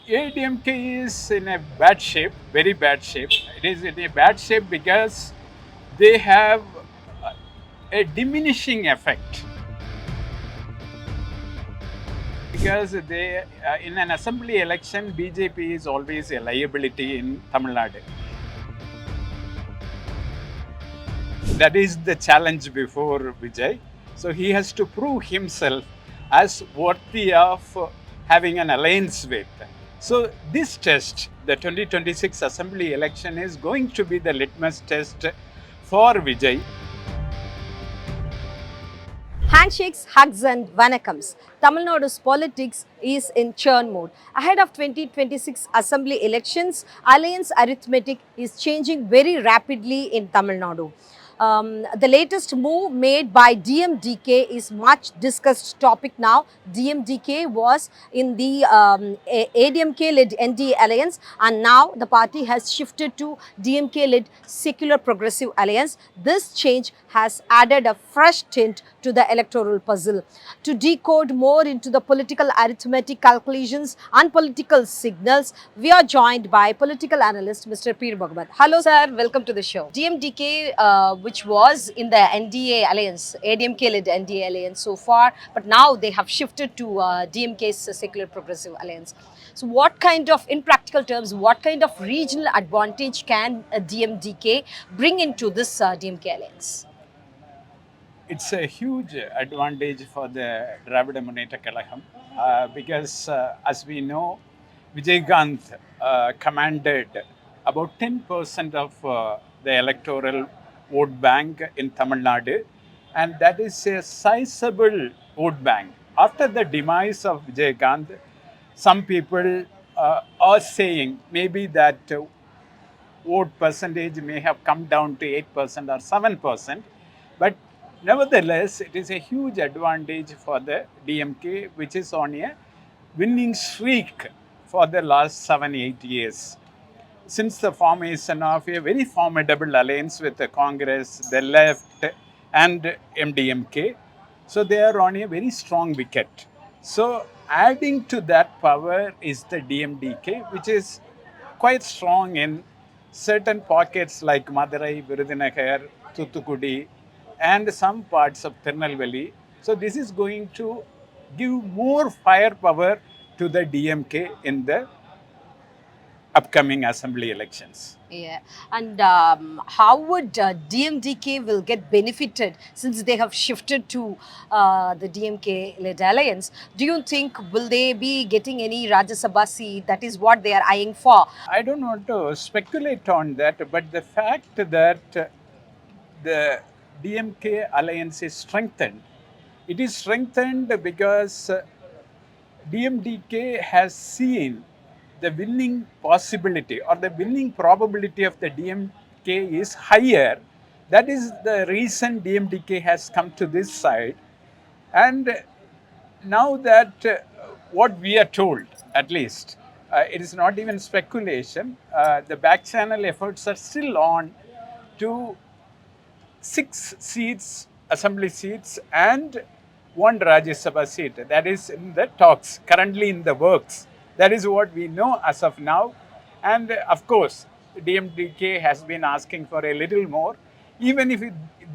AIADMK is in a bad shape, very bad shape. It is in a bad shape because they have a diminishing effect. Because in an assembly election, BJP is always a liability in Tamil Nadu. That is the challenge before Vijay. So he has to prove himself as worthy of having an alliance with. So this test, the 2026 assembly election, is going to be the litmus test for Vijay. Handshakes, hugs, and vanakkams. Tamil Nadu's politics is in churn mode. Ahead of 2026 assembly elections, alliance arithmetic is changing very rapidly in Tamil Nadu. The latest move made by DMDK is much discussed topic now. DMDK was in the ADMK-led NDA alliance, and now the party has shifted to DMK-led Secular Progressive Alliance. This change has added a fresh tint to the electoral puzzle. To decode more into the political arithmetic calculations and political signals, we are joined by political analyst Mr. Peer Mohammed. Hello sir, welcome to the show. DMDK, which was in the NDA alliance, ADMK-led NDA alliance so far, but now they have shifted to DMK's Secular Progressive Alliance. So what kind of, in practical terms, what kind of regional advantage can DMDK bring into this DMK alliance? It's a huge advantage for the Dravida Muneta Kalagam because, as we know, Vijay commanded about 10% of the electoral vote bank in Tamil Nadu, and that is a sizable vote bank. After the demise of Vijay some people are saying maybe that vote percentage may have come down to 8% or 7%, but nevertheless, it is a huge advantage for the DMK, which is on a winning streak for the last 7-8 years. Since the formation of a very formidable alliance with the Congress, the left, and MDMK, so they are on a very strong wicket. So, adding to that power is the DMDK, which is quite strong in certain pockets like Madurai, Virudhunagar, Thuthukudi, and some parts of Tirunelveli. So, this is going to give more firepower to the DMK in the upcoming assembly elections. Yeah, and how would DMDK will get benefited since they have shifted to the DMK-led alliance? Do you think will they be getting any Rajya Sabha seat? That is what they are eyeing for. I don't want to speculate on that, but the fact that the DMK alliance is strengthened, it is strengthened because DMDK has seen the winning possibility or the winning probability of the DMK is higher. That is the reason DMDK has come to this side. And now that what we are told, at least, it is not even speculation, the back channel efforts are still on to 6 seats, assembly seats, and 1 Rajya Sabha seat. That is in the talks, currently in the works. That is what we know as of now. And of course, DMDK has been asking for a little more. Even if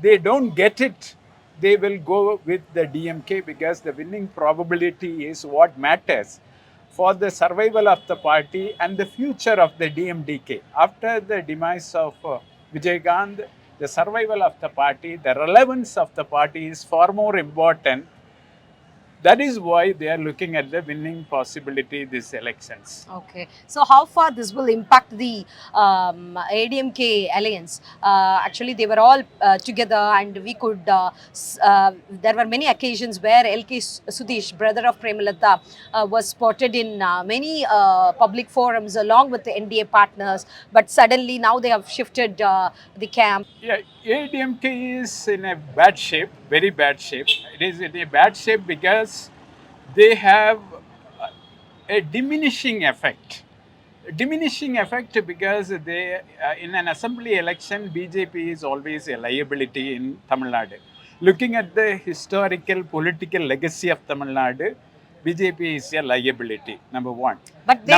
they don't get it, they will go with the DMK because the winning probability is what matters for the survival of the party and the future of the DMDK. After the demise of Vijay, the survival of the party, the relevance of the party is far more important. That is why they are looking at the winning possibility these elections. Okay, so how far this will impact the ADMK alliance? Actually, they were all together, and we could. There were many occasions where LK Sudesh, brother of Premalatha, was spotted in many public forums along with the NDA partners. But suddenly now they have shifted the camp. Yeah, AIADMK is in a bad shape, very bad shape. It is in a bad shape because they have a diminishing effect. Diminishing effect because they, in an assembly election, BJP is always a liability in Tamil Nadu. Looking at the historical political legacy of Tamil Nadu, BJP is a liability, number one. But they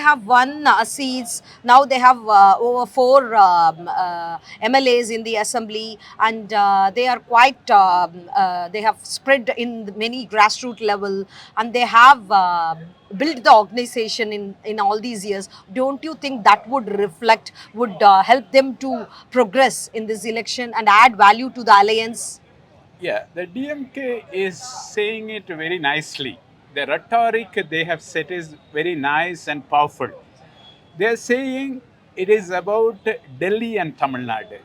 have won seats. Now they have over four MLAs in the assembly, and they are quite. They have spread in many grassroots level, and they have built the organization in all these years. Don't you think that would reflect, would help them to progress in this election and add value to the alliance? Yeah, the DMK is saying it very nicely. The rhetoric they have set is very nice and powerful. They are saying it is about Delhi and Tamil Nadu.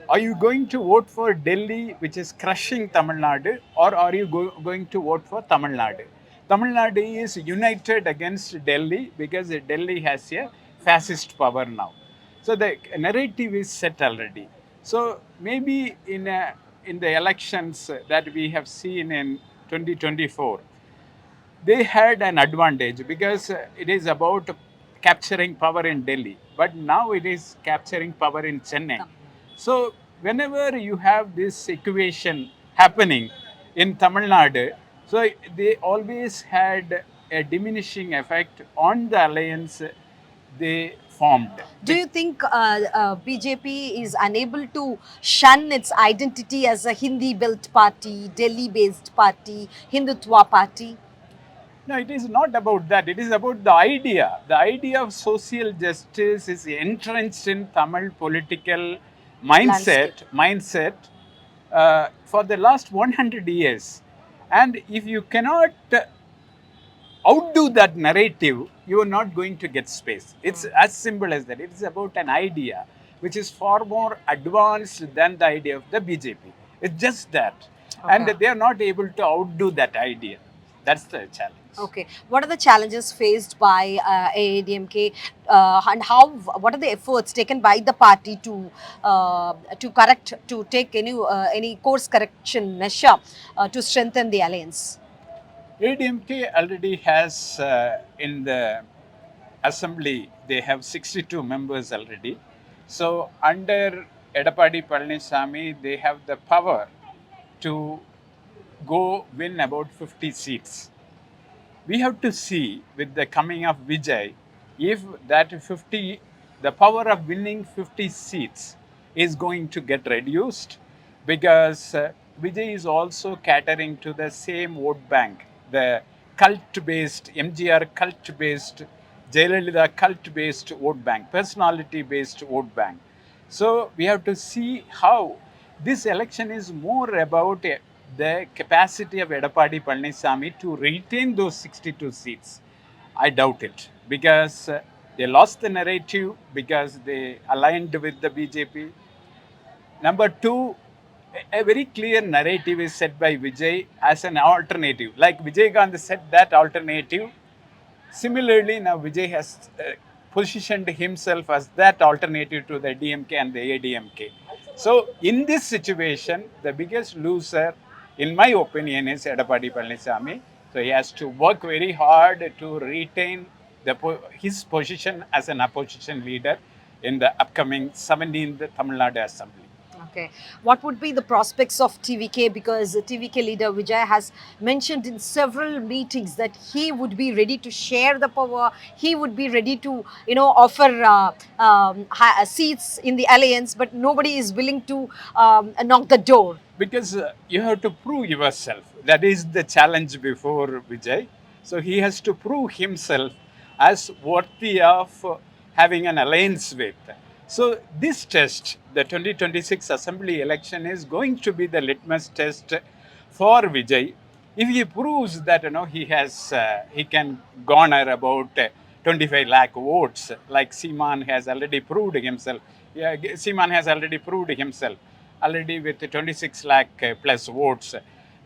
Are you going to vote for Delhi, which is crushing Tamil Nadu, or are you going to vote for Tamil Nadu? Tamil Nadu is united against Delhi because Delhi has a fascist power now. So the narrative is set already. So maybe in the elections that we have seen in 2024, they had an advantage because it is about capturing power in Delhi, but now it is capturing power in Chennai. So, whenever you have this equation happening in Tamil Nadu, so they always had a diminishing effect on the alliance they formed. Do you think BJP is unable to shun its identity as a Hindi-built party, Delhi-based party, Hindutva party? No, it is not about that. It is about the idea. The idea of social justice is entrenched in Tamil political Landscape. mindset for the last 100 years. And if you cannot outdo that narrative, you are not going to get space. It's as simple as that. It's about an idea which is far more advanced than the idea of the BJP. It's just that. And Okay. they are not able to outdo that idea. That's the challenge. Okay. What are the challenges faced by AIADMK, and what are the efforts taken by the party to correct, to take any course correction measure to strengthen the alliance? ADMK already has in the assembly, they have 62 members already. So under Edappadi Palaniswami, they have the power to go win about 50 seats. We have to see with the coming of Vijay if that 50, the power of winning 50 seats is going to get reduced because Vijay is also catering to the same vote bank, the cult based, MGR cult based, Jayalalitha cult based vote bank, personality based vote bank. So we have to see how this election is more about the capacity of Edappadi Palaniswami to retain those 62 seats. I doubt it because they lost the narrative because they aligned with the BJP. Number two, a very clear narrative is set by Vijay as an alternative. Like Vijay Gandhi said that alternative. Similarly, now Vijay has positioned himself as that alternative to the DMK and the ADMK. So, in this situation, the biggest loser, in my opinion, is Edappadi Palaniswamy. So, he has to work very hard to retain his position as an opposition leader in the upcoming 17th Tamil Nadu Assembly. Okay. What would be the prospects of TVK? Because TVK leader Vijay has mentioned in several meetings that he would be ready to share the power. He would be ready to, offer seats in the alliance, but nobody is willing to knock the door. Because you have to prove yourself. That is the challenge before Vijay. So he has to prove himself as worthy of having an alliance with. So this test, the 2026 assembly election, is going to be the litmus test for Vijay. If he proves that he can garner about 25 lakh votes, like Seaman has already proved himself. Yeah, Seaman has already proved himself already with 26 lakh plus votes.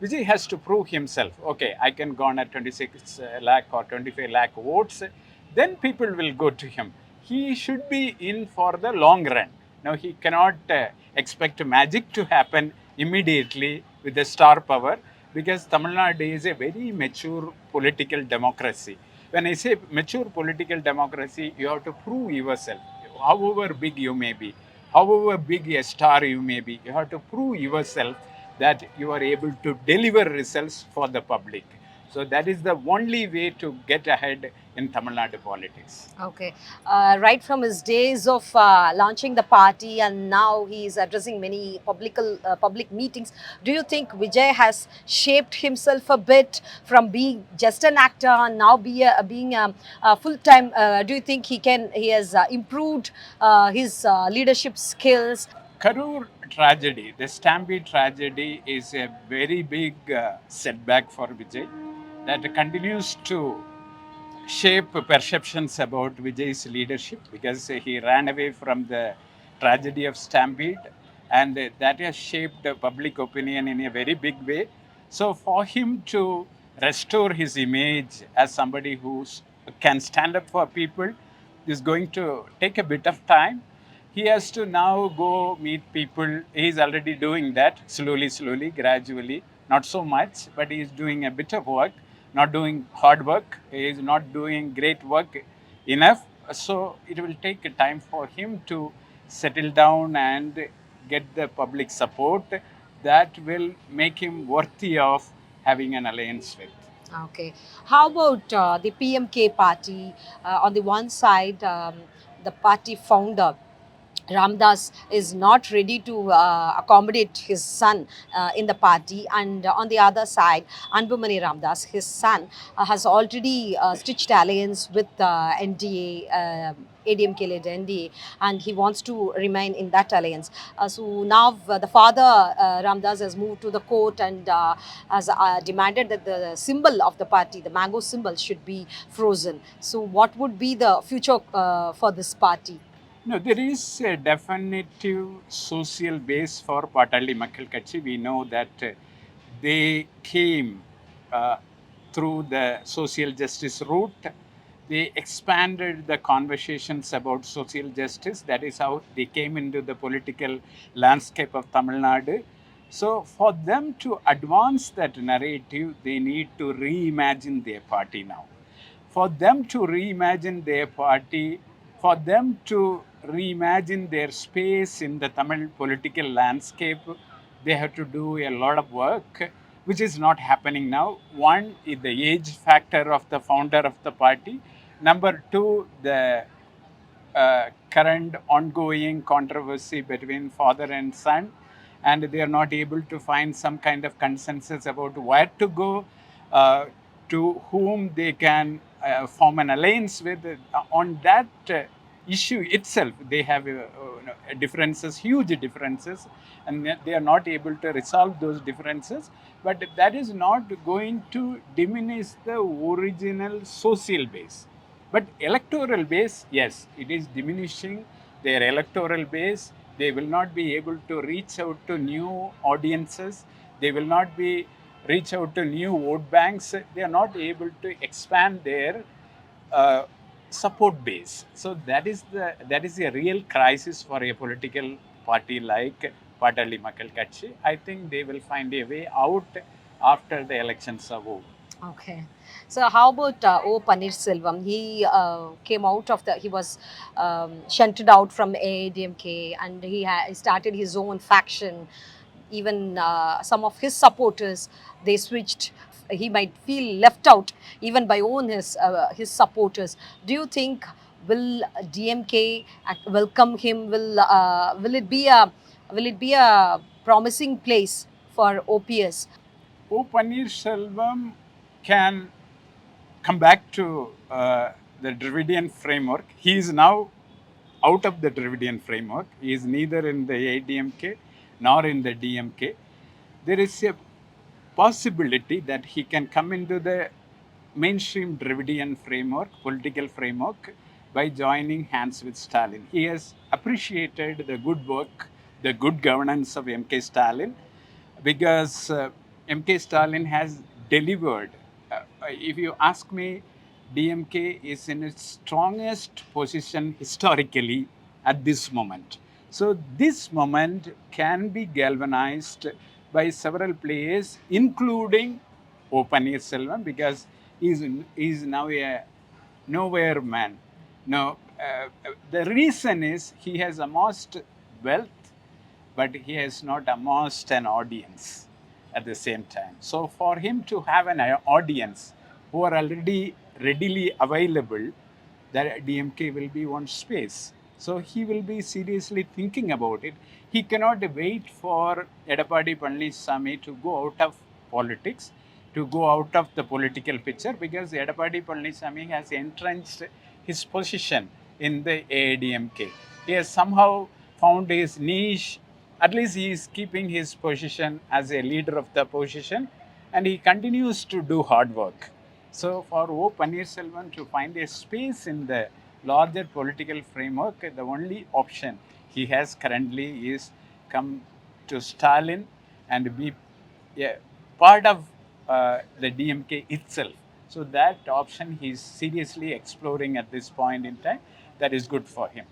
Vijay has to prove himself. Okay, I can garner 26 lakh or 25 lakh votes. Then people will go to him. He should be in for the long run. Now, he cannot expect magic to happen immediately with the star power because Tamil Nadu is a very mature political democracy. When I say mature political democracy, you have to prove yourself, however big you may be, however big a star you may be, you have to prove yourself that you are able to deliver results for the public. So that is the only way to get ahead in Tamil Nadu politics. Okay. Right from his days of launching the party, and now he is addressing many public meetings. Do you think Vijay has shaped himself a bit from being just an actor and now being a full time? Do you think he has improved his leadership skills? Karur tragedy, the Stampede tragedy, is a very big setback for Vijay that continues to shape perceptions about Vijay's leadership because he ran away from the tragedy of Stampede, and that has shaped public opinion in a very big way. So, for him to restore his image as somebody who can stand up for people is going to take a bit of time. He has to now go meet people. He's already doing that slowly, gradually, not so much, but he's doing a bit of work, not doing hard work. He is not doing great work enough. So it will take a time for him to settle down and get the public support that will make him worthy of having an alliance with. Okay. How about the PMK party? On the one side, the party founder Ramdas is not ready to accommodate his son in the party, and on the other side, Anbumani Ramdas, his son, has already stitched alliance with NDA. ADMK-led NDA, and he wants to remain in that alliance. So now the father Ramdas has moved to the court and has demanded that the symbol of the party, the mango symbol, should be frozen. So what would be the future for this party? No, there is a definitive social base for Patali Makkal Katchi. We know that they came uh, through the social justice route. They expanded the conversations about social justice. That is how they came into the political landscape of Tamil Nadu. So, for them to advance that narrative, they need to reimagine their party now. For them to reimagine their party, for them to reimagine their space in the Tamil political landscape, they have to do a lot of work, which is not happening now. One is the age factor of the founder of the party. Number two, the current ongoing controversy between father and son, and they are not able to find some kind of consensus about where to go, to whom they can form an alliance with. On that issue itself, they have differences, huge differences, and they are not able to resolve those differences. But that is not going to diminish the original social base. But electoral base, yes, it is diminishing their electoral base. They will not be able to reach out to new audiences. They will not be reach out to new vote banks. They are not able to expand their uh, support base. So that is a real crisis for a political party like Patali Makkal Katchi. I think they will find a way out after the elections are over. Okay. So how about O Pannirselvam? He came out of he was shunted out from AIADMK, and he started his own faction. Even some of his supporters, they switched. He might feel left out even by his supporters. Do you think will DMK welcome him? Will it be a promising place for OPS? O Pannirselvam can come back to the Dravidian framework. He is now out of the Dravidian framework. He is neither in the ADMK nor in the DMK. There is a possibility that he can come into the mainstream Dravidian framework, political framework, by joining hands with Stalin. He has appreciated the good work, the good governance of MK Stalin, because MK Stalin has delivered. If you ask me, DMK is in its strongest position historically at this moment. So, this moment can be galvanized by several players, including O Pannirselvam, because he is now a nowhere man. No, the reason is he has amassed wealth, but he has not amassed an audience. at the same time. So for him to have an audience who are already readily available, that DMK will be one space. So he will be seriously thinking about it. He cannot wait for Edappadi Palaniswami to go out of politics, to go out of the political picture, because Edappadi Palaniswami has entrenched his position in the AIADMK. He has somehow found his niche. At least he is keeping his position as a leader of the opposition, and he continues to do hard work. So for O. Pannirselvan to find a space in the larger political framework, the only option he has currently is come to Stalin and be a part of the DMK itself. So that option he is seriously exploring at this point in time. That is good for him.